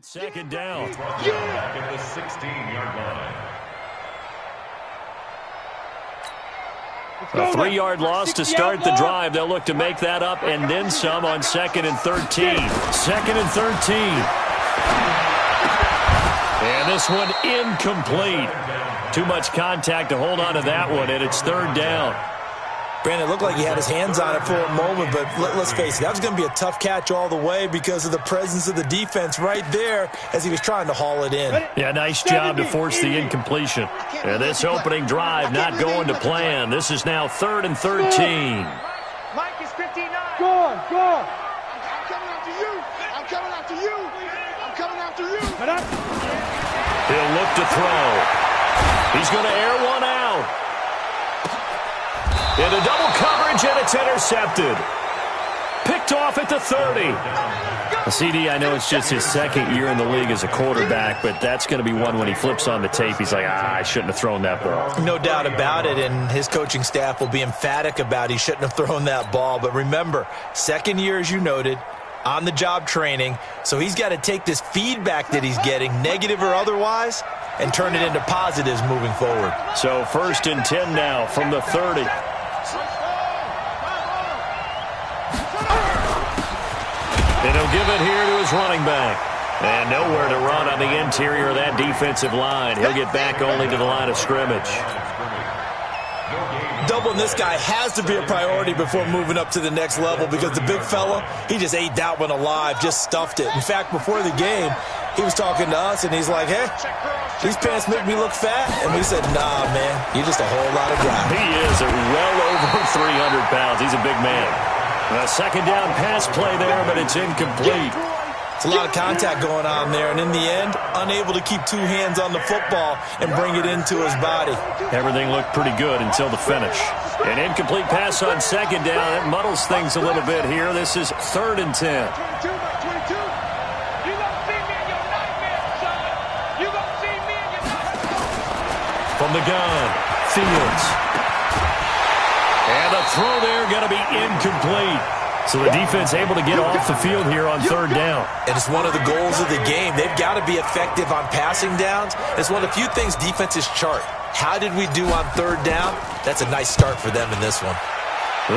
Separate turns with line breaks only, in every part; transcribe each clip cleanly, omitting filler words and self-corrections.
It's second down.
Back at the 16-yard line.
A 3-yard loss to start the drive. They'll look to make that up and then some on 2nd and 13. 2nd and 13. And this one incomplete. Too much contact to hold on to that one, and it's 3rd down.
Brandon, it looked like he had his hands on it for a moment, but let's face it, that was going to be a tough catch all the way because of the presence of the defense right there as he was trying to haul it in.
Yeah, nice job to force the incompletion. And this opening drive not going to plan. This is now 3rd and 13.
Mike is 59.
Go on.
I'm coming after you. I'm coming after you. I'm coming after you.
He'll look to throw. He's going to air one out. Into double coverage, and it's intercepted. Picked off at the 30. CD, I know it's just his 2nd year in the league as a quarterback, but that's going to be one when he flips on the tape. He's like, I shouldn't have thrown that ball.
No doubt about it, and his coaching staff will be emphatic about he shouldn't have thrown that ball. But remember, 2nd year, as you noted, on-the-job training, so he's got to take this feedback that he's getting, negative or otherwise, and turn it into positives moving forward.
So 1st and 10 now from the 30. And he'll give it here to his running back. And nowhere to run on the interior of that defensive line. He'll get back only to the line of scrimmage.
Doubling this guy has to be a priority before moving up to the next level because the big fella, he just ate that one alive, just stuffed it. In fact, before the game, he was talking to us, and he's like, hey, these pants make me look fat. And we said, nah, man, you're just a whole lot of guy.
He is well over 300 pounds. He's a big man. A 2nd down pass play there, but it's incomplete.
It's a lot of contact going on there, and in the end, unable to keep 2 hands on the football and bring it into his body.
Everything looked pretty good until the finish. An incomplete pass on 2nd down. It muddles things a little bit here. This is 3rd and 10. From the gun, Fields. And the throw there going to be incomplete. So the defense able to get off the field here on 3rd down.
And it's one of the goals of the game. They've got to be effective on passing downs. It's one of the few things defenses chart. How did we do on 3rd down? That's a nice start for them in this one.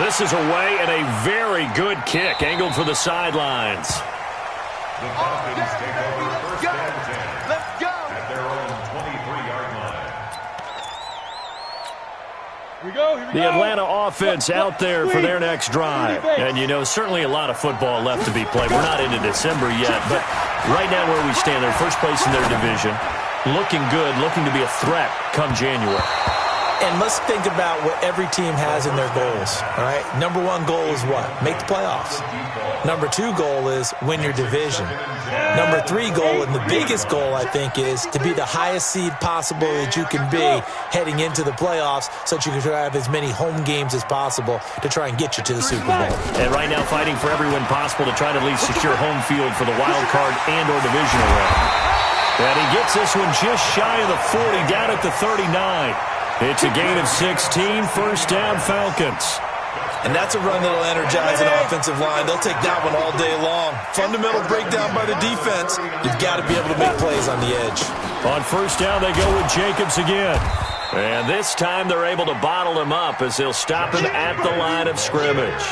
This is away and a very good kick angled for the sidelines.
The Falcons take over 1st and 10.
Let's go.
At their own 23-yard line.
Here we go.
The Atlanta offense out there for their next drive. And, you know, certainly a lot of football left to be played. We're not into December yet, but right now where we stand, they're first place in their division. Looking good, looking to be a threat come January.
And let's think about what every team has in their goals, all right? Number 1 goal is what? Make the playoffs. Number 2 goal is win your division. Number 3 goal, and the biggest goal, I think, is to be the highest seed possible that you can be heading into the playoffs so that you can have as many home games as possible to try and get you to the Super Bowl.
And right now fighting for every win possible to try to at least secure home field for the wild card and or divisional round. And he gets this one just shy of the 40, down at the 39. It's a gain of 16, 1st down Falcons.
And that's a run that'll energize an offensive line. They'll take that one all day long. Fundamental breakdown by the defense. You've got to be able to make plays on the edge.
On 1st down, they go with Jacobs again. And this time they're able to bottle him up as they'll stop him at the line of scrimmage.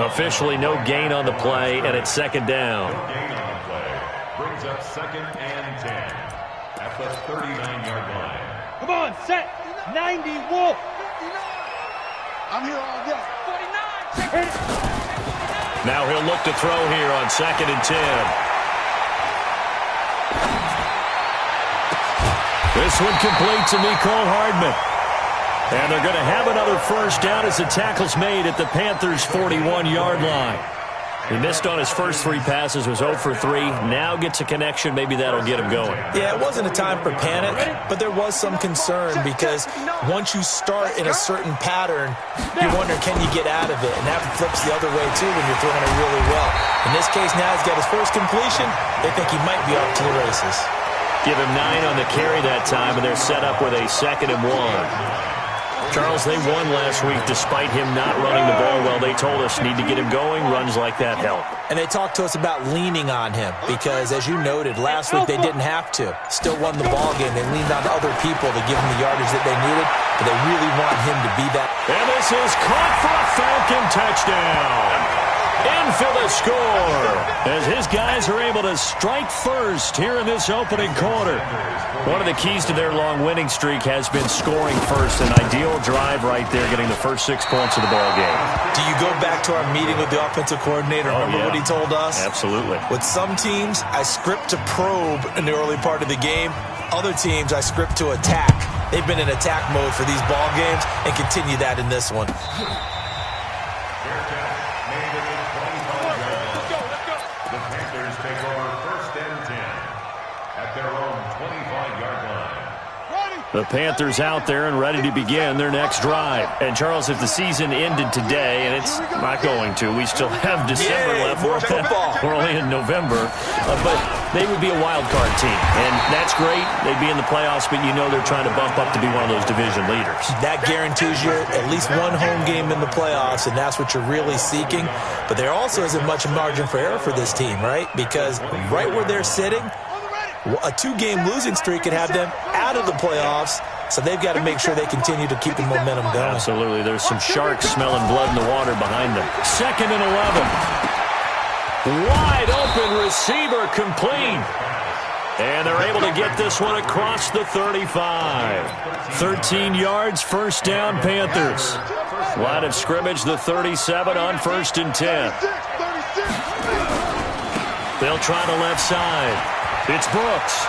Officially no gain on the play, and it's 2nd down.
No gain on the play. Brings up 2nd and 10 at the 39-yard line.
Come on, set. 90, Wolf.
I'm here all day. 49.
Now he'll look to throw here on 2nd and 10. This one complete to Mecole Hardman. And they're going to have another 1st down as the tackle's made at the Panthers' 41-yard line. He missed on his first 3 passes, was 0 for 3. Now gets a connection. Maybe that'll get him going.
Yeah, it wasn't a time for panic, but there was some concern because once you start in a certain pattern, you're wondering, can you get out of it? And that flips the other way, too, when you're throwing it really well. In this case, now he's got his first completion. They think he might be off to the races.
Give him 9 on the carry that time, and they're set up with a 2nd and 1. Charles, they won last week despite him not running the ball well. They told us need to get him going. Runs like that help.
And they talked to us about leaning on him because, as you noted, last week they didn't have to. Still won the ball game. They leaned on other people to give him the yardage that they needed, but they really want him to be that.
And this is caught for a Falcon touchdown. In for the score as his guys are able to strike first here in this opening quarter. One of the keys to their long winning streak has been scoring first. An ideal drive right there, getting the first 6 points of the ball game.
Do you go back to our meeting with the offensive coordinator? Remember what he told us?
Absolutely.
With some teams, I script to probe in the early part of the game. Other teams, I script to attack. They've been in attack mode for these ball games and continue that in this one.
The Panthers out there and ready to begin their next drive. And, Charles, if the season ended today, and it's not going to, we still have December left.
More football.
We're only in November. But they would be a wild card team. And that's great. They'd be in the playoffs, but you know they're trying to bump up to be one of those division leaders.
That guarantees you at least one home game in the playoffs, and that's what you're really seeking. But there also isn't much margin for error for this team, right? Because right where they're sitting, a 2-game losing streak could have them out of the playoffs, so they've got to make sure they continue to keep the momentum going.
Absolutely. There's some sharks smelling blood in the water behind them. 2nd and 11. Wide open receiver complete. And they're able to get this one across the 35. 13 yards, first down, Panthers. Line of scrimmage, the 37 on 1st and 10. They'll try the left side. It's Brooks.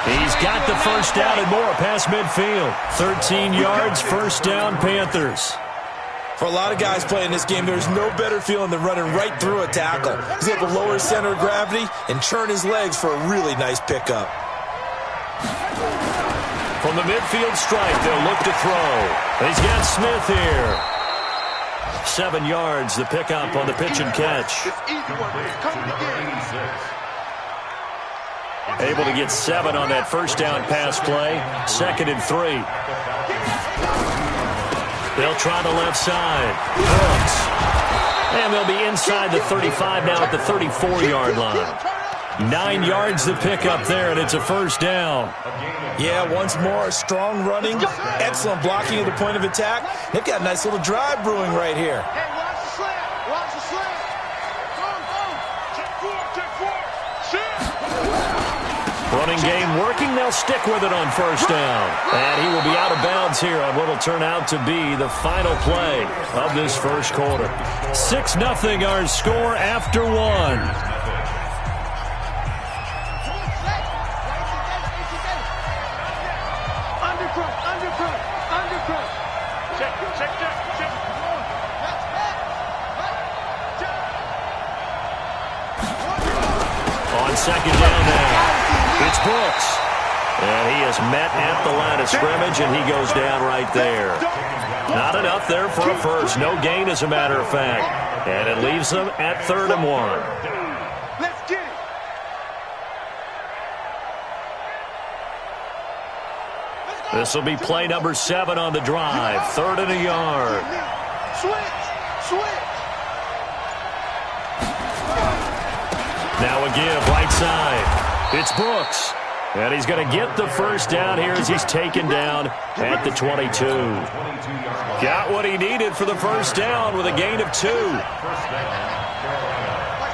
He's got the first down and more past midfield. 13 yards, first down, Panthers.
For a lot of guys playing this game, there's no better feeling than running right through a tackle. He's able to lower his center of gravity and churn his legs for a really nice pickup.
From the midfield stripe, they'll look to throw. He's got Smith here. 7 yards, the pickup on the pitch and catch. Able to get 7 on that first down pass play. 2nd and 3. They'll try the left side. Brooks. And they'll be inside the 35 now at the 34-yard line. 9 yards the pickup there, and it's a first down.
Yeah, once more, strong running, excellent blocking at the point of attack. They've got a nice little drive brewing right here.
Hey, watch the slant. Watch the slant. Check 4.
Running game working. They'll stick with it on first down. And he will be out of bounds here on what will turn out to be the final play of this first quarter. 6-0 our score after 1. On second down now, it's Brooks. And he is met at the line of scrimmage, and he goes down right there. Not enough there for a first. No gain, as a matter of fact. And it leaves them at 3rd and 1.
Let's get it.
This will be play number 7 on the drive. 3rd and a yard.
Switch.
Now a give, right side. It's Brooks. And he's going to get the first down here as he's taken down at the 22. Got what he needed for the first down with a gain of 2.
Like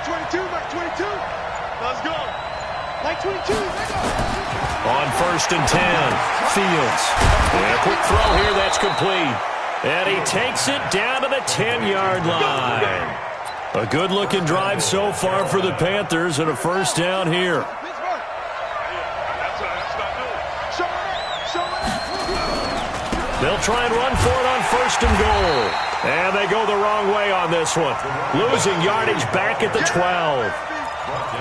22. Let's go. Like 22.
On 1st and 10, Fields. And a quick throw here, that's complete. And he takes it down to the 10-yard line. A good-looking drive so far for the Panthers and a first down here. They'll try and run for it on 1st and goal. And they go the wrong way on this one. Losing yardage back at the 12.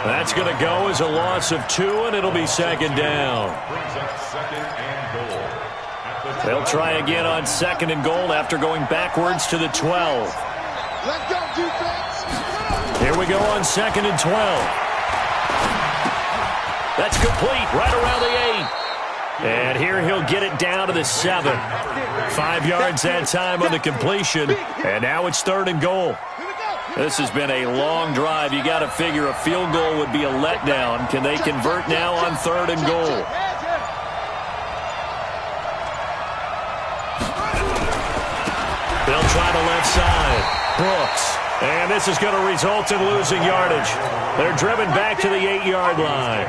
That's going to go as a loss of 2, and it'll be 2nd down. They'll try again on 2nd and goal after going backwards to the 12.
Let's go, defense.
Here we go on 2nd and 12. That's complete right around the 8. And here he'll get it down to the 7. 5 yards that time on the completion. And now it's 3rd and goal. This has been a long drive. You got to figure a field goal would be a letdown. Can they convert now on 3rd and goal? They'll try the left side. Brooks. And this is going to result in losing yardage. They're driven back to the 8-yard line.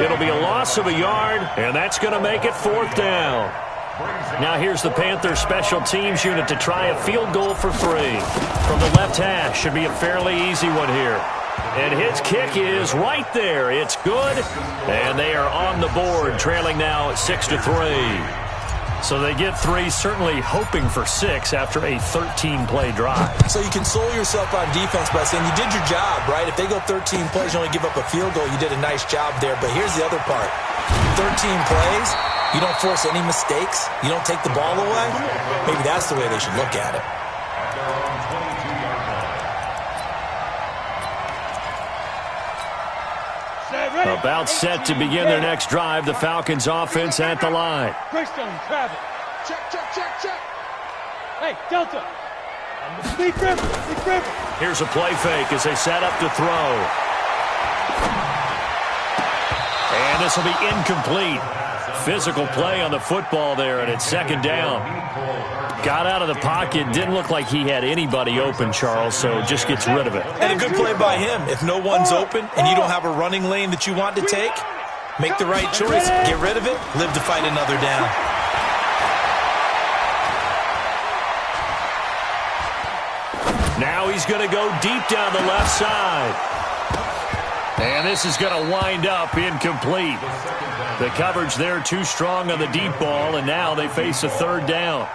It'll be a loss of a yard, and that's going to make it 4th down. Now here's the Panthers special teams unit to try a field goal for 3. From the left hash, should be a fairly easy one here. And his kick is right there. It's good, and they are on the board, trailing now at 6-3. So they get 3, certainly hoping for 6 after a 13-play drive.
So you console yourself on defense by saying you did your job, right? If they go 13 plays, you only give up a field goal, you did a nice job there. But here's the other part. 13 plays, you don't force any mistakes, you don't take the ball away. Maybe that's the way they should look at it.
About set to begin their next drive. The Falcons offense at the line.
Greystone, travel.
Check, check, check, check.
Hey, Delta. Lead river.
Here's a play fake as they set up to throw. And this will be incomplete. Physical play on the football there, and it's 2nd down. Got out of the pocket. Didn't look like he had anybody open, Charles, so just gets rid of it.
And a good play by him. If no one's open and you don't have a running lane that you want to take, make the right choice. Get rid of it. Live to fight another down.
Now he's going to go deep down the left side. And this is going to wind up incomplete. The coverage there too strong on the deep ball, and now they face a 3rd down.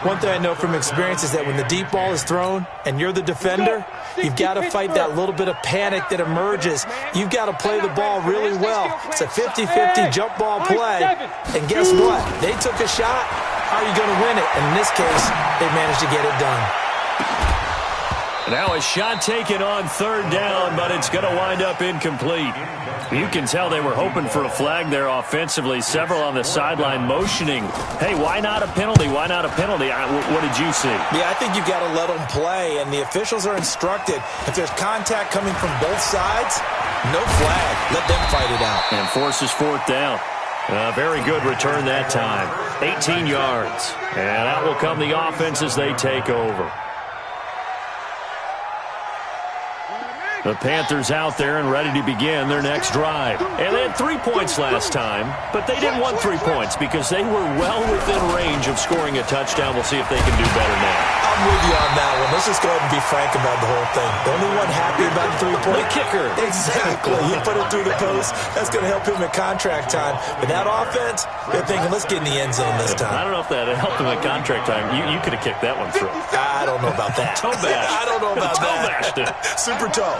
One thing I know from experience is that when the deep ball is thrown and you're the defender, you've got to fight that little bit of panic that emerges. You've got to play the ball really well. It's a 50-50 jump ball play. And guess what? They took a shot. How are you going to win it? And in this case, they managed to get it done.
Now a shot taken on 3rd down, but it's going to wind up incomplete. You can tell they were hoping for a flag there offensively. Several on the sideline motioning, hey, why not a penalty? Why not a penalty? What did you see?
Yeah, I think you've got to let them play, and the officials are instructed. If there's contact coming from both sides, no flag. Let them fight it out.
And forces 4th down. Very good return that time. 18 yards. And out will come the offense as they take over. The Panthers out there and ready to begin their next drive. And they had 3 points last time, but they didn't want 3 points because they were well within range of scoring a touchdown. We'll see if they can do better now.
I'm with you on that one. Let's just go ahead and be frank about the whole thing. The only one happy about the 3-point
kicker.
Exactly. He put it through the post. That's going to help him at contract time. But that offense, they're thinking, let's get in the end zone this time.
I don't know if that helped him at contract time. You could have kicked that one through.
I don't know about that.
Toe bash.
I don't know about
toe bashed it.
Super toe.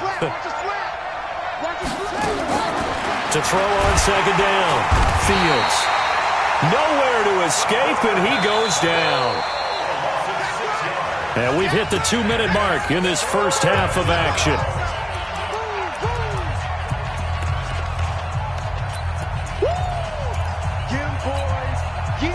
To throw on 2nd down. Fields. Nowhere to escape, and he goes down. And we've hit the 2-minute mark in this first half of action.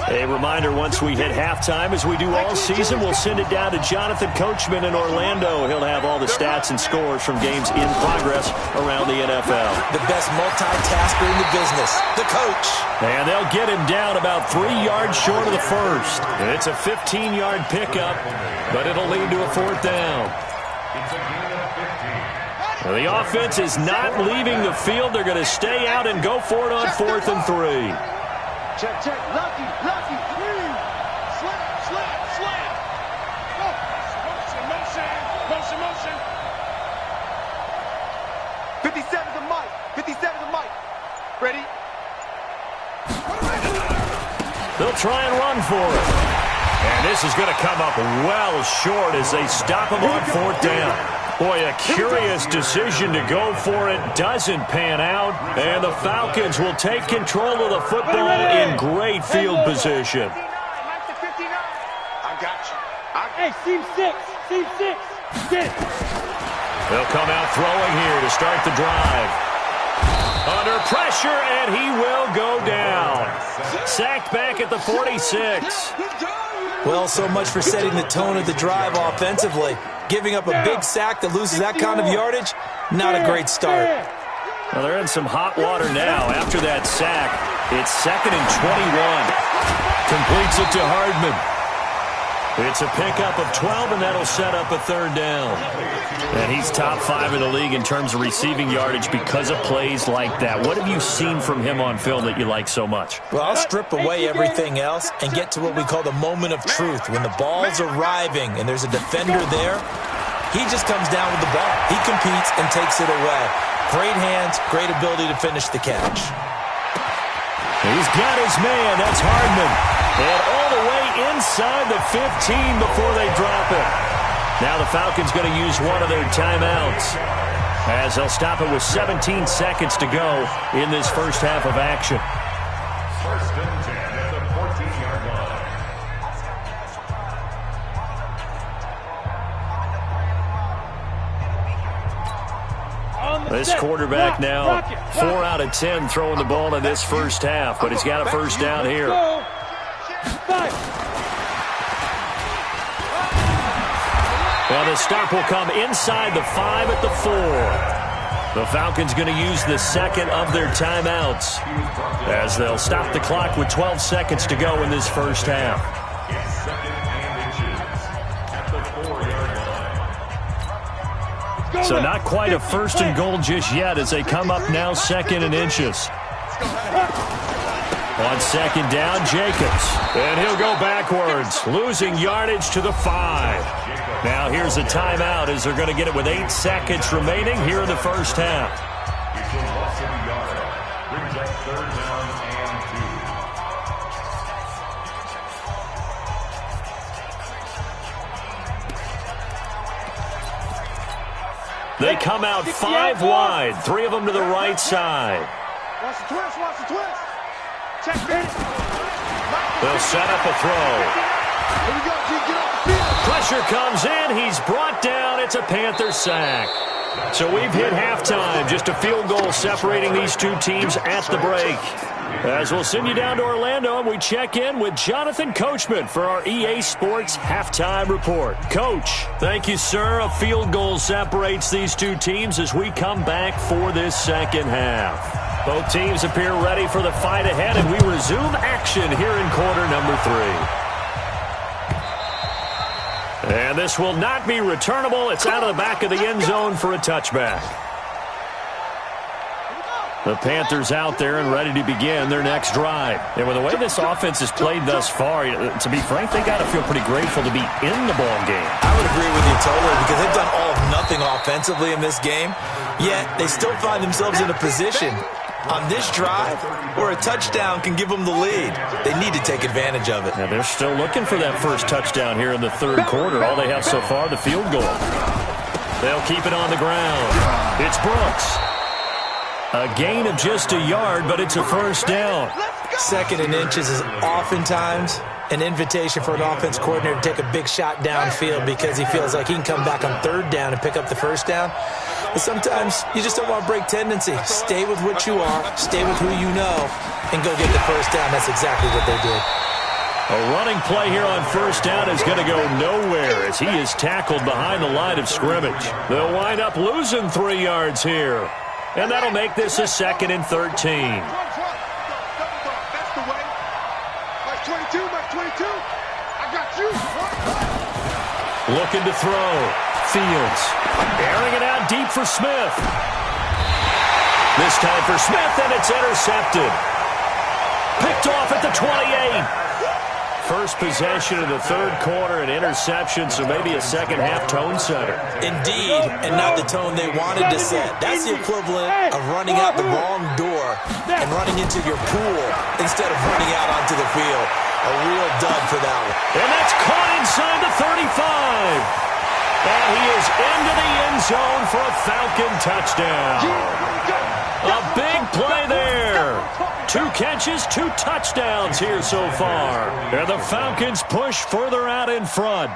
A reminder, once we hit halftime, as we do all season, we'll send it down to Jonathan Coachman in Orlando. He'll have all the stats and scores from games in progress around the NFL.
The best multitasker in the business, the coach.
And they'll get him down about 3 yards short of the first. And it's a 15-yard pickup, but it'll lead to a 4th down. Well, the offense is not leaving the field. They're going to stay out and go for it on 4th and 3.
Check, check. Lucky. Slam. Go. Motion. 57 to Mike. Ready?
They'll try and run for it. And this is going to come up well short as they stop him on 4th down. Boy, a curious decision to go for it. Doesn't pan out. And the Falcons will take control of the football in great field position.
I got you.
Hey, seam 6. Get it.
They'll come out throwing here to start the drive. Under pressure, and he will go down. Sacked back at the 46.
Well, so much for setting the tone of the drive offensively. Giving up a big sack that loses that kind of yardage, not a great start.
Well, they're in some hot water now. After that sack, it's 2nd and 21. Completes it to Hardman. It's a pickup of 12, and that'll set up a 3rd down. And he's top 5 in the league in terms of receiving yardage because of plays like that. What have you seen from him on film that you like so much?
Well, I'll strip away everything else and get to what we call the moment of truth. When the ball's arriving and there's a defender there, he just comes down with the ball. He competes and takes it away. Great hands, great ability to finish the catch.
He's got his man. That's Hardman. And all the way inside the 15 before they drop it. Now the Falcons going to use one of their timeouts as they'll stop it with 17 seconds to go in this first half of action.
1st and 10 at the 14-yard line.
This quarterback now 4 out of 10 throwing the ball in this first half, but he's got a first down here. Well, the stop will come inside the 5 at the 4. The Falcons going to use the 2nd of their timeouts as they'll stop the clock with 12 seconds to go in this first half.
It's 2nd and inches at the 4-yard line.
So not quite a 1st and goal just yet as they come up now 2nd and inches. On 2nd down, Jacobs. And he'll go backwards, losing yardage to the 5. Now here's a timeout as they're going to get it with 8 seconds remaining here in the first half.
It's a loss of a yard. Brings up 3rd down and 2.
They come out 5 wide, 3 of them to the right side.
Watch the twist, watch the twist. Check it.
They'll set up a throw.
Here we go, G, get off the field.
Pressure comes in. He's brought down. It's a Panther sack. So we've hit halftime. Just a field goal separating these two teams at the break. As we'll send you down to Orlando, and we check in with Jonathan Coachman for our EA Sports Halftime Report. Coach, thank you, sir. A field goal separates these two teams as we come back for this second half. Both teams appear ready for the fight ahead, and we resume action here in quarter number 3. And this will not be returnable. It's out of the back of the end zone for a touchback. The Panthers out there and ready to begin their next drive. And with the way this offense has played thus far, to be frank, they got to feel pretty grateful to be in the ball game.
I would agree with you totally because they've done all of nothing offensively in this game, yet they still find themselves in a position on this drive where a touchdown can give them the lead. They need to take advantage of it.
Now they're still looking for that first touchdown here in the third quarter. All they have so far, the field goal. They'll keep it on the ground. It's Brooks. A gain of just a yard, but it's a first down.
2nd and inches is oftentimes an invitation for an offense coordinator to take a big shot downfield because he feels like he can come back on 3rd down and pick up the first down. But sometimes you just don't want to break tendency. Stay with what you are, stay with who you know, and go get the first down. That's exactly what they did.
A running play here on first down is going to go nowhere as he is tackled behind the line of scrimmage. They'll wind up losing 3 yards here. And that'll make this a 2nd and 13.
That's the way. Mark 22, Mark 22. I got you.
Looking to throw. Fields. Airing it out deep for Smith. This time for Smith, and it's intercepted. Picked off at the 28. First possession of the third quarter, an interception, so maybe a second half tone setter.
Indeed, and not the tone they wanted to set. That's the equivalent of running out the wrong door and running into your pool instead of running out onto the field. A real dud for that one.
And that's caught inside the 35. And he is into the end zone for a Falcon touchdown. A big play there. 2 catches, 2 touchdowns here so far. And the Falcons push further out in front.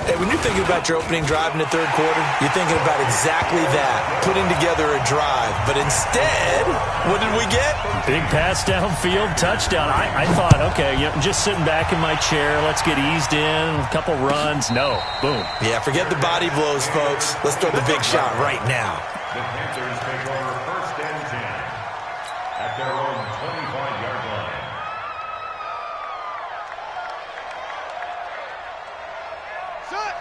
Hey, when you're thinking about your opening drive in the third quarter, you're thinking about exactly that, putting together a drive. But instead, what did we get?
Big pass downfield, touchdown. I thought, okay, just sitting back in my chair, let's get eased in, a couple runs. No, boom.
Yeah, forget the body blows, folks. Let's throw the big shot right now.
The Panthers take over 1st and 10 at their own 25-yard line.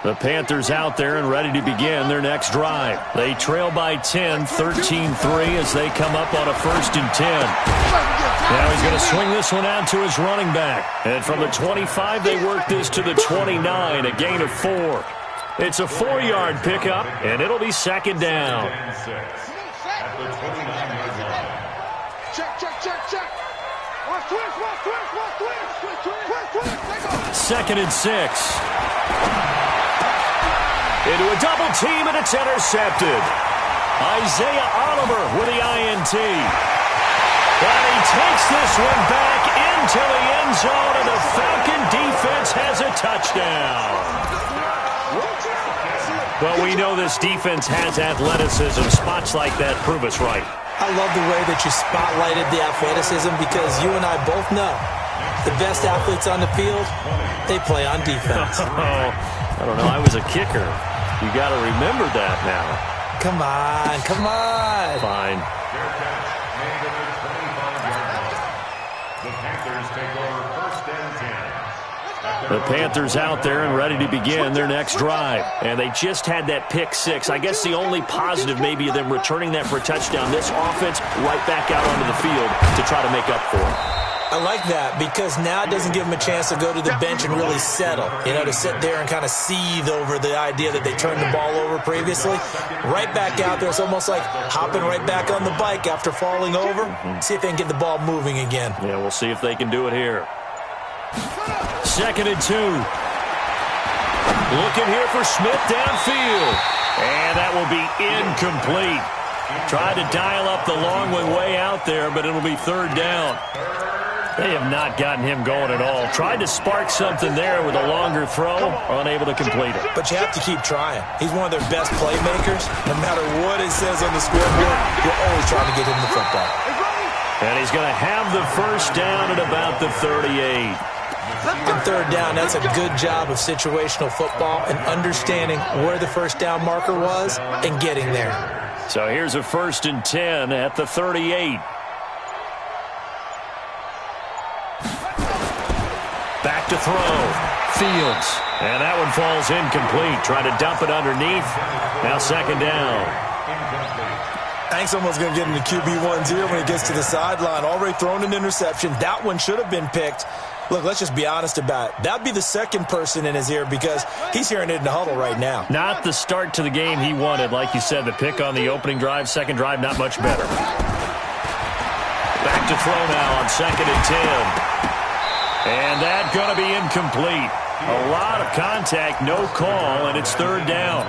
The Panthers out there and ready to begin their next drive. They trail by 10, 13-3 as they come up on a 1st and 10. Now he's going to swing this one out to his running back. And from the 25, they work this to the 29, a gain of 4. It's a 4-yard pickup, and it'll be 2nd down.
At the 29-yard line.
Check. Watch twist.
2nd and 6. Into a double team, and it's intercepted. Isaiah Oliver with the INT. And he takes this one back into the end zone, and the Falcon defense has a touchdown. Well, we know this defense has athleticism. Spots like that prove us right.
I love the way that you spotlighted the athleticism because you and I both know the best athletes on the field, they play on defense.
I don't know. I was a kicker. You got to remember that now.
Come on.
Fine.
Fair catch made at the 25-yard line. The Panthers take over 1st and 10.
The Panthers out there and ready to begin their next drive. And they just had that pick 6. I guess the only positive maybe of them returning that for a touchdown. This offense right back out onto the field to try to make up for it.
I like that because now it doesn't give them a chance to go to the bench and really settle. To sit there and kind of seethe over the idea that they turned the ball over previously. Right back out there. It's almost like hopping right back on the bike after falling over. See if they can get the ball moving again.
Yeah, we'll see if they can do it here. 2nd and 2. Looking here for Smith downfield. And that will be incomplete. Tried to dial up the long one way out there, but it'll be 3rd down. They have not gotten him going at all. Tried to spark something there with a longer throw, unable to complete it.
But you have to keep trying. He's one of their best playmakers. No matter what it says on the scoreboard, you're always trying to get him the football.
And he's going to have the 1st down at about the 38.
And 3rd down, that's a good job of situational football and understanding where the 1st down marker was and getting there.
So here's a 1st and 10 at the 38. Back to throw. Fields. And that one falls incomplete. Trying to dump it underneath. Now 2nd down.
Hank's almost going to get into QB1's ear when he gets to the sideline. Already thrown an interception. That one should have been picked. Look, let's just be honest about it. That'd be the 2nd person in his ear because he's hearing it in the huddle right now.
Not the start to the game he wanted. Like you said, the pick on the opening drive, 2nd drive, not much better. Back to throw now on 2nd and 10. And that's going to be incomplete. A lot of contact, no call, and it's 3rd down.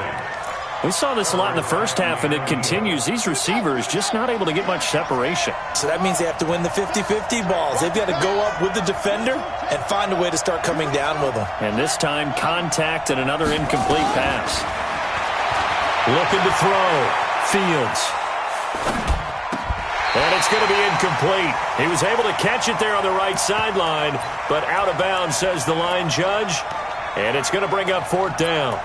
We saw this a lot in the first half, and it continues. These receivers just not able to get much separation.
So that means they have to win the 50-50 balls. They've got to go up with the defender and find a way to start coming down with them.
And this time, contact and another incomplete pass. Looking to throw. Fields. And it's going to be incomplete. He was able to catch it there on the right sideline, but out of bounds, says the line judge. And it's going to bring up 4th down.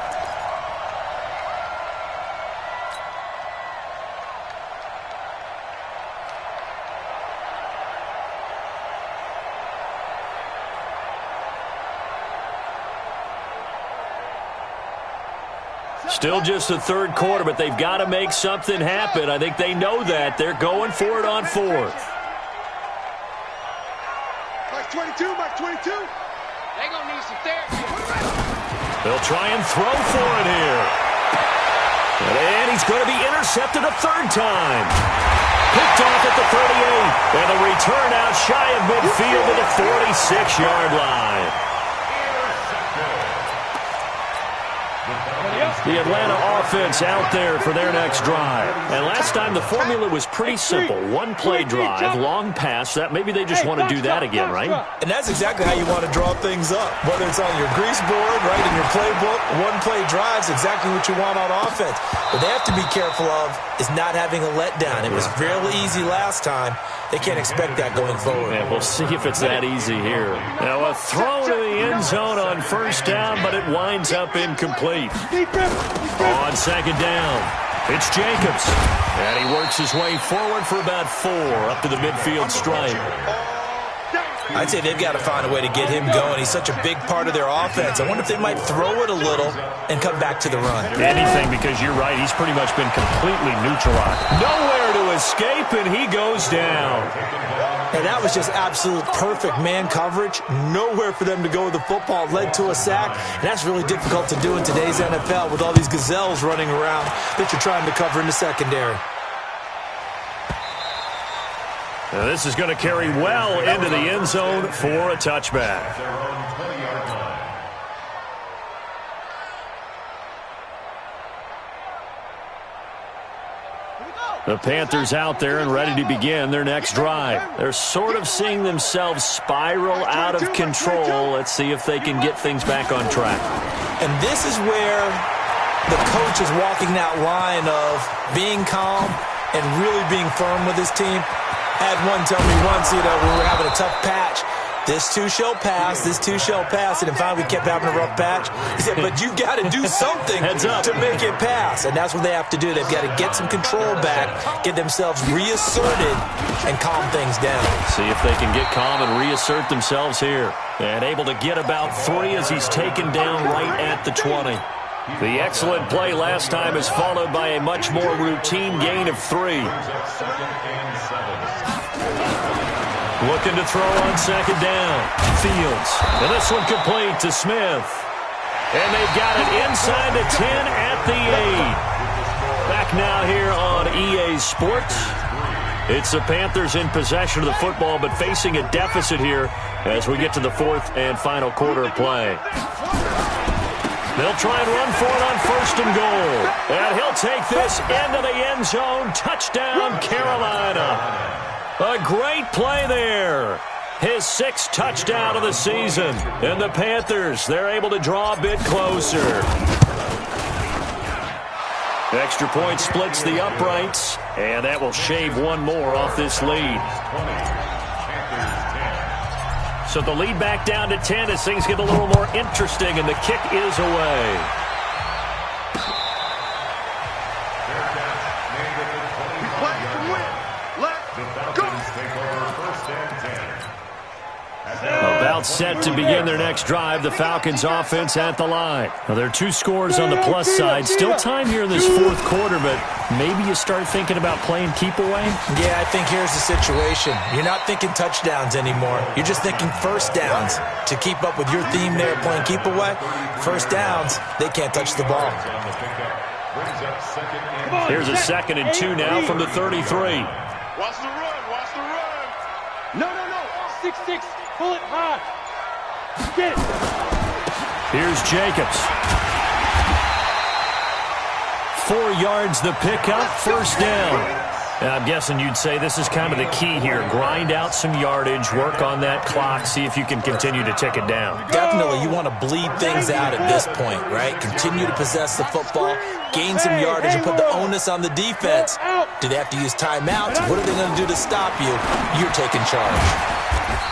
Still just the 3rd quarter, but they've got to make something happen. I think they know that. They're going for it on 4th.
Mike 22. They're going to need some therapy.
They'll try and throw for it here. And he's going to be intercepted a 3rd time. Picked off at the 38. And a return out shy of midfield to the 46-yard line. The Atlanta offense out there for their next drive. And last time the formula was pretty simple. One play drive, long pass. That maybe they just want to do that again, right?
And that's exactly how you want to draw things up. Whether it's on your grease board, right, in your playbook, one play drive is exactly what you want on offense. What they have to be careful of is not having a letdown. It was fairly easy last time. They can't expect that going forward.
Yeah, we'll see if it's that easy here. Now a throw to the end zone on first down, but it winds up incomplete. On second down, it's Jacobs. And he works his way forward for about 4 up to the midfield stripe.
I'd say they've got to find a way to get him going. He's such a big part of their offense. I wonder if they might throw it a little and come back to the run.
Anything, because you're right. He's pretty much been completely neutralized. Nowhere to escape, and he goes down.
And that was just absolute perfect man coverage. Nowhere for them to go with the football. Led to a sack. And that's really difficult to do in today's NFL with all these gazelles running around that you're trying to cover in the secondary.
Now this is going to carry well into the end zone for a touchback. The Panthers out there and ready to begin their next drive. They're sort of seeing themselves spiral out of control. Let's see if they can get things back on track.
And this is where the coach is walking that line of being calm and really being firm with his team. I had one tell me once, when we were having a tough patch, this too shall pass, this too shall pass, and then finally we kept having a rough patch. He said, but you've got to do something to make it pass, and that's what they have to do. They've got to get some control back, get themselves reasserted, and calm things down.
See if they can get calm and reassert themselves here. And able to get about 3 as he's taken down right at the 20. The excellent play last time is followed by a much more routine gain of 3. Looking to throw on second down. Fields. And this one complete to Smith. And they've got it inside the 10 at the 8. Back now here on EA Sports. It's the Panthers in possession of the football, but facing a deficit here as we get to the 4th and final quarter of play. They'll try and run for it on 1st and goal. And he'll take this into the end zone. Touchdown, Carolina. A great play there. His 6th touchdown of the season. And the Panthers, they're able to draw a bit closer. Extra point splits the uprights. And that will shave 1 more off this lead. So the lead back down to 10 as things get a little more interesting, and the kick is away. About set to begin their next drive, the Falcons offense at the line. Now, there are 2 scores on the plus side. Still time here in this 4th quarter, but maybe you start thinking about playing keep away?
Yeah, I think here's the situation. You're not thinking touchdowns anymore. You're just thinking first downs. To keep up with your theme there, playing keep away, first downs, they can't touch the ball.
Here's a 2nd and 2 now from the 33.
Watch the run, watch the run.
No. 6-6. Pull it high. Get it.
Here's Jacobs. 4 yards the pickup, first down. And I'm guessing you'd say this is kind of the key here. Grind out some yardage, work on that clock, see if you can continue to tick it down.
Definitely, you want to bleed things out at this point, right? Continue to possess the football, gain some yardage, and put the onus on the defense. Do they have to use timeouts? What are they going to do to stop you? You're taking charge.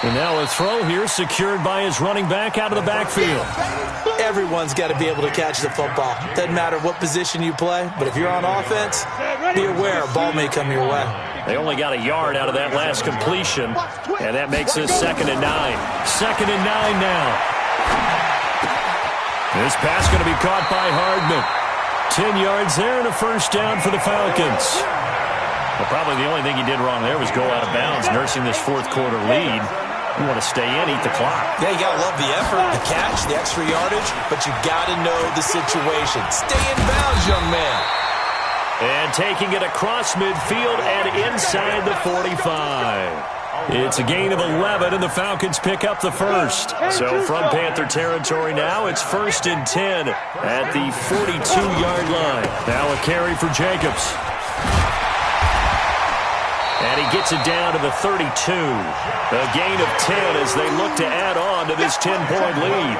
And now a throw here secured by his running back out of the backfield.
Everyone's got to be able to catch the football. Doesn't matter what position you play, but if you're on offense, be aware a ball may come your way.
They only got a yard out of that last completion, and that makes this 2nd and 9. 2nd and 9 now. This pass going to be caught by Hardman. 10 yards there and a first down for the Falcons. Well, probably the only thing he did wrong there was go out of bounds, nursing this 4th quarter lead. You want to stay in, eat the clock.
Yeah, you got to love the effort, the catch, the extra yardage, but you got to know the situation. Stay in bounds, young man.
And taking it across midfield and inside the 45. It's a gain of 11, and the Falcons pick up the first. So from Panther territory now, it's 1st and 10 at the 42-yard line. Now a carry for Jacobs. And he gets it down to the 32. A gain of 10 as they look to add on to this 10-point lead.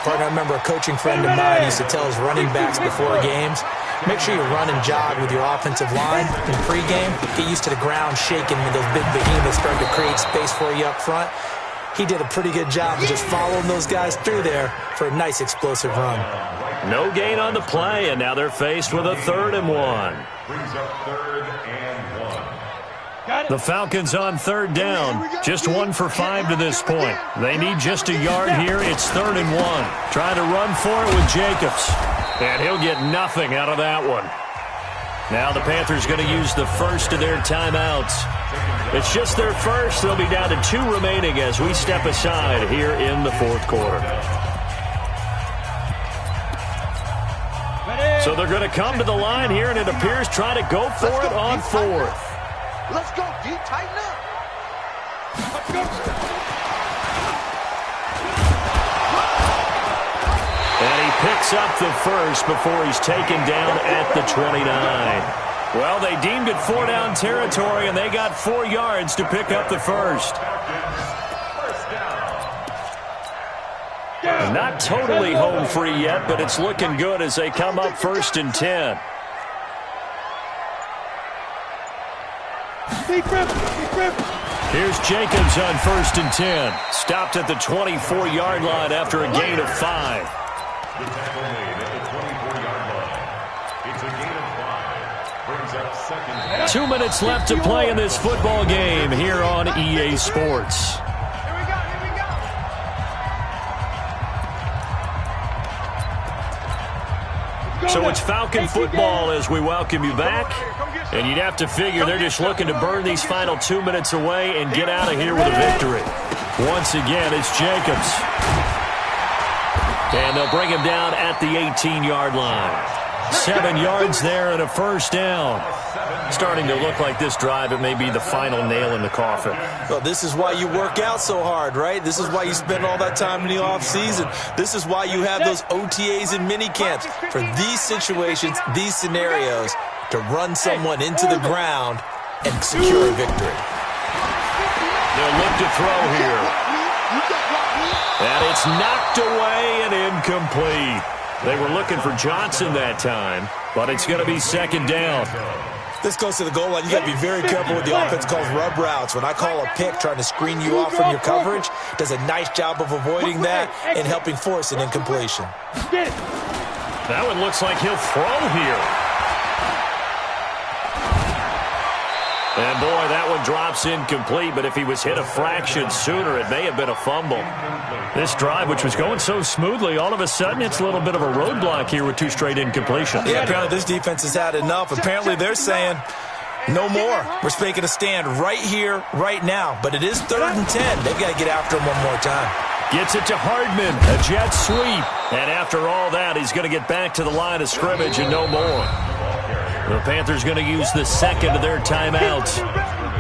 I remember a coaching friend of mine used to tell his running backs before games, make sure you run and jog with your offensive line in pregame. Get used to the ground shaking when those big behemoths start to create space for you up front. He did a pretty good job of just following those guys through there for a nice explosive run.
No gain on the play, and now they're faced with a 3rd and 1.
Brings up 3rd and 1.
The Falcons on 3rd down. Just 1 for 5 to this point. They need just a yard here. It's 3rd and 1. Trying to run for it with Jacobs. And he'll get nothing out of that one. Now the Panthers going to use the first of their timeouts. It's just their first. They'll be down to 2 remaining as we step aside here in the 4th quarter. So they're going to come to the line here, and it appears try to go for it on 4th.
Let's go, D. Tighten up.
And he picks up the first before he's taken down at the 29. Well, they deemed it 4-down territory, and they got 4 yards to pick up the first. Not totally home free yet, but it's looking good as they come up 1st and 10. Here's Jacobs on 1st and 10. Stopped at the 24-yard line after a gain of 5.
The tackle made at the 24-yard line. It's a gain of 5. Brings up 2nd and
2 minutes left to play in this football game here on EA Sports. So it's Falcon football as we welcome you back. And you'd have to figure they're just looking to burn these final 2 minutes away and get out of here with a victory. Once again, it's Jacobs. And they'll bring him down at the 18-yard line. 7 yards there and a first down. Starting to look like this drive, it may be the final nail in the coffin.
Well, this is why you work out so hard, right? This is why you spend all that time in the offseason. This is why you have those OTAs and mini camps for these situations, these scenarios, to run someone into the ground and secure a victory.
They'll look to throw here. And it's knocked away and incomplete. They were looking for Johnson that time, but it's going to be 2nd down.
This goes to the goal line. You got to be very careful with the offense calls rub routes. When I call a pick trying to screen you off from your coverage, does a nice job of avoiding that and helping force an incompletion.
That one looks like he'll throw here. And boy, that one drops incomplete, but if he was hit a fraction sooner, it may have been a fumble. This drive, which was going so smoothly, all of a sudden it's a little bit of a roadblock here with 2 straight incompletions.
Yeah, apparently this defense has had enough. Apparently they're saying, no more. We're making a stand right here, right now. But it is 3rd and 10. They've got to get after him one more time.
Gets it to Hardman, a jet sweep. And after all that, he's going to get back to the line of scrimmage and no more. The Panthers going to use the 2nd of their timeouts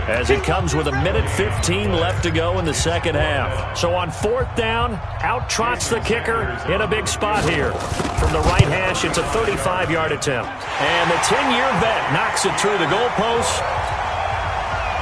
as it comes with 1:15 left to go in the 2nd half. So on 4th down, out trots the kicker in a big spot here. From the right hash, it's a 35-yard attempt. And the 10-year vet knocks it through the goalpost.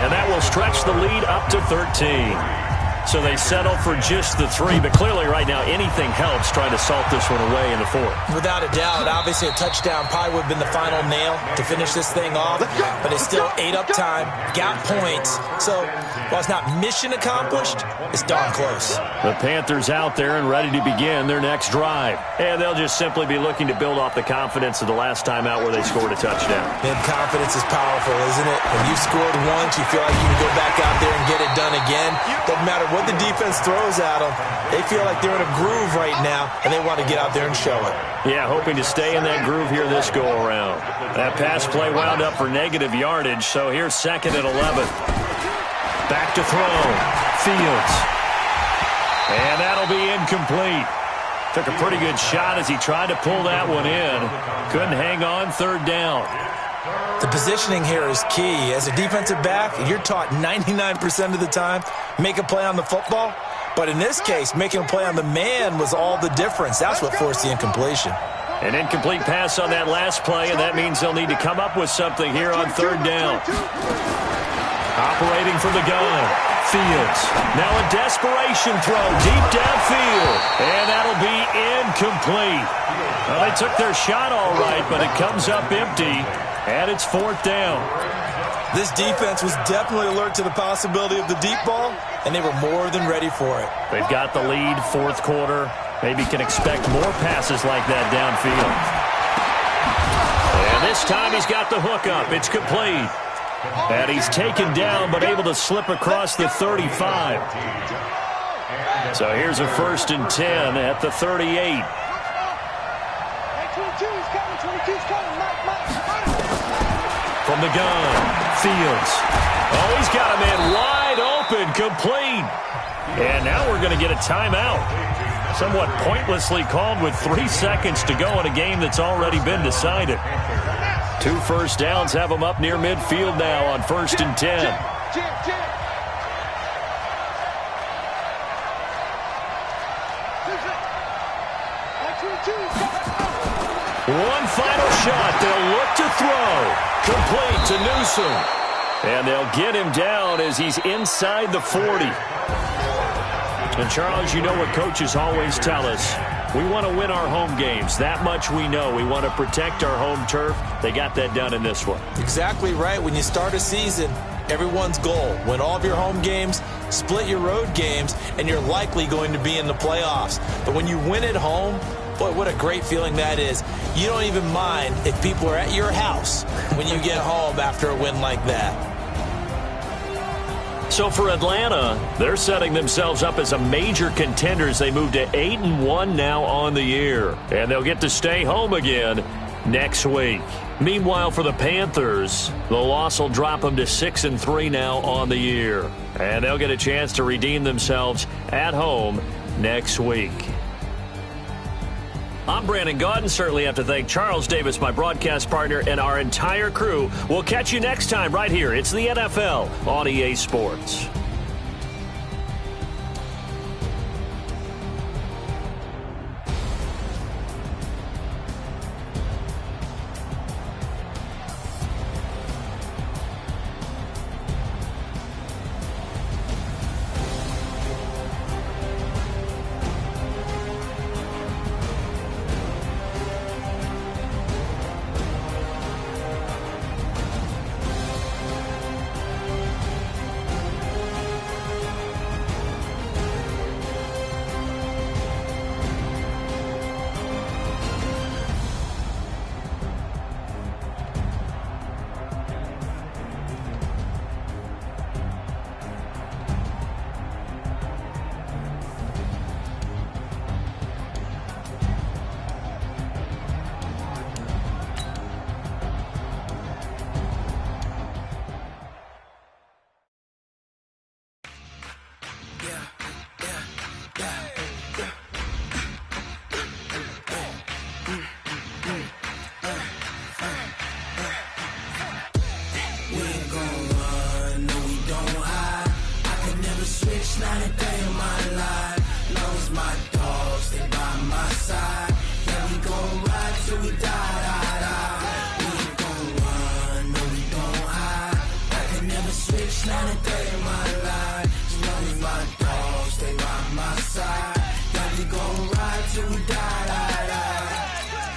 And that will stretch the lead up to 13. So they settle for just the 3, but clearly right now anything helps trying to salt this one away in the 4th.
Without a doubt, obviously a touchdown probably would have been the final nail to finish this thing off, but it's still ate up time, got points. So while it's not mission accomplished, it's darn close.
The Panthers out there and ready to begin their next drive. And they'll just simply be looking to build off the confidence of the last time out where they scored a touchdown.
And confidence is powerful, isn't it? When you've scored once, you feel like you can go back out there and get it done again. Doesn't matter what the defense throws at them. They feel like they're in a groove right now, and they want to get out there and show it.
Yeah, hoping to stay in that groove here this go-around. That pass play wound up for negative yardage, so here's 2nd and 11. Back to throw. Fields. And that'll be incomplete. Took a pretty good shot as he tried to pull that one in. Couldn't hang on 3rd down.
The positioning here is key. As a defensive back, you're taught 99% of the time, make a play on the football. But in this case, making a play on the man was all the difference. That's what forced the incompletion.
An incomplete pass on that last play, and that means they'll need to come up with something here on third down. Operating from the gun, Fields. Now a desperation throw deep downfield, and that'll be incomplete. Well, they took their shot all right, but it comes up empty, and it's fourth down.
This defense was definitely alert to the possibility of the deep ball, and they were more than ready for it.
They've got the lead, fourth quarter. Maybe can expect more passes like that downfield. And this time he's got the hook up. It's complete. And he's taken down but able to slip across the 35. So here's a 1st and 10 at the 38. From the gun, Fields. Oh, he's got him in wide open, complete. And now we're going to get a timeout. Somewhat pointlessly called with 3 seconds to go in a game that's already been decided. 2 first downs have them up near midfield now on 1st and 10. One final shot. They'll look to throw. Complete to Newsome. And they'll get him down as he's inside the 40. And, Charles, you know what coaches always tell us. We want to win our home games. That much we know. We want to protect our home turf. They got that done in this one.
Exactly right. When you start a season, everyone's goal, win all of your home games, split your road games, and you're likely going to be in the playoffs. But when you win at home, boy, what a great feeling that is. You don't even mind if people are at your house when you get home after a win like that.
So for Atlanta, they're setting themselves up as a major contender as they move to 8-1 now on the year. And they'll get to stay home again next week. Meanwhile, for the Panthers, the loss will drop them to 6-3 now on the year. And they'll get a chance to redeem themselves at home next week. I'm Brandon Gaudin. Certainly have to thank Charles Davis, my broadcast partner, and our entire crew. We'll catch you next time right here. It's the NFL on EA Sports.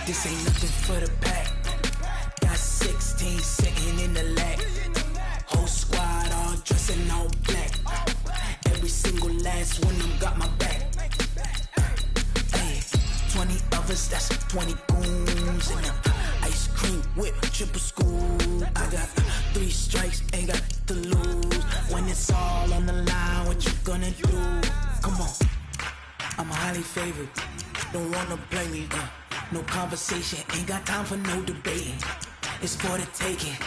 This ain't nothing for the pack. Got 16 sitting in the lag. Whole squad all dressing all black. Every single last one of them got my back. Hey, 20 of us, that's 20 goons. And ice cream whip, triple scoop. I got 3 strikes, ain't got to lose. When it's all on the line, what you gonna do? Come on, I'm a highly favored. Don't wanna play me, no conversation, ain't got time for no debating. It's for the taking.